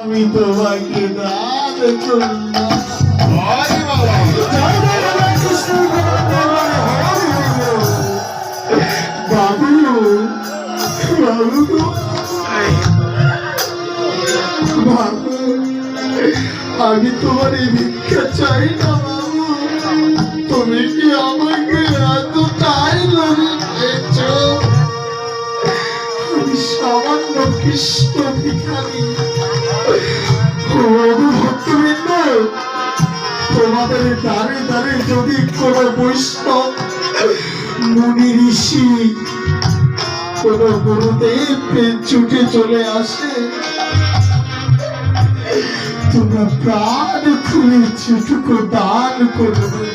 আমি তোমাকে দান করলাম। হরি বল। বাবু বাবু বাবু, আমি তোমার এই ভিক্ষা চাই না বাবু। তুমি কি আমাকে এতটাই লোভে পেয়েছ? আমি সামান্য কৃষ্ণ ভিখারি। ভক্তবৃন্দ, তোমাদের দ্বারে দ্বারে যদি কোন বৈষ্ণব মুনি ঋষি কোন গুরুদেব ছুটে চলে আসে, তোমরা প্রাণ খুলে যেটুকু দান করবে।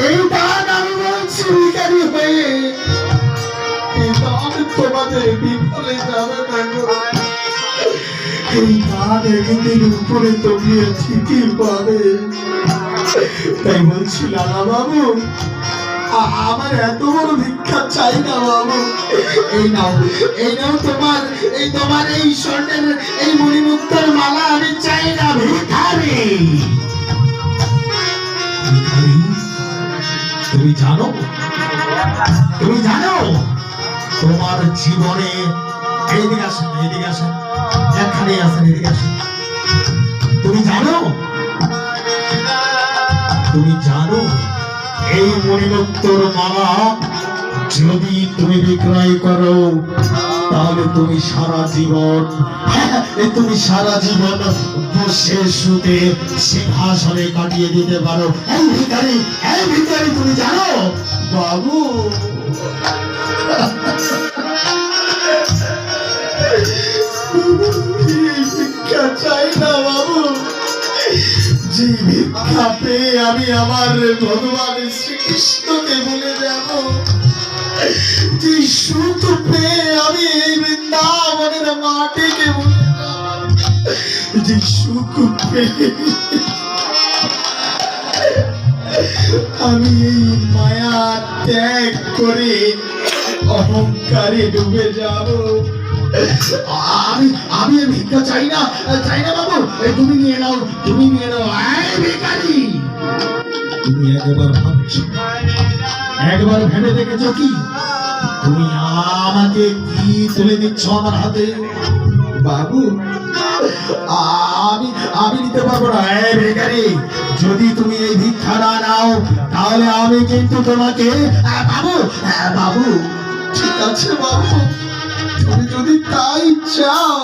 এই দান আমি বলছি ভিখারি হয়ে, এই দান তোমাদের বিফলে যাবে না গো। এই দান একদিন উপরে তোমরা ঠিকই পাবে। তাই বলছি লালা বাবু, আমার এত বড় ভিক্ষা চাই না বাবু। এই নাও, এই নাও তোমার এই স্বর্ণের এই মণিমুক্তার মালা আমি চাই না ভিখারি। ভিখারি, তুমি জানো তোমার জীবনে, এইদিকে আসেন একখানে আসেন, এদিকে আসেন। তুমি জানো এই মণিমুক্তর মালা যদি তুমি বিক্রয় করো, তাহলে তুমি সারা জীবন বসে শুতে সিংহাসনে কাটিয়ে দিতে পারো। এই ভিখারি তুমি জানো? বাবু ভিক্ষা চাই না বাবু। যে ভিক্ষা পেয়ে আমি আমার ভগবান শ্রীকৃষ্ণকে ভুলে যাব, যে সুখ পেয়ে আমি এই বৃন্দাবনের মাটিকে ভুলে যাব, যে সুখ পেয়ে আমি এই মায়া ত্যাগ করে অহংকারে ডুবে যাব। আমি ভিক্ষা চাই না বাবু। তুমি নিয়ে নাও। এই ভিখারি, তুমি একবার ভেবে দেখেছো কি তুমি আমাকে কি তুলে দিচ্ছ আমার হাতে? বাবু আমি নিতে পারবো না। এই ভিখারি, যদি তুমি এই ভিক্ষা না নাও, তাহলে আমি কিন্তু তোমাকে বাবু ঠিক আছে বাবু, তুমি যদি তাই চাও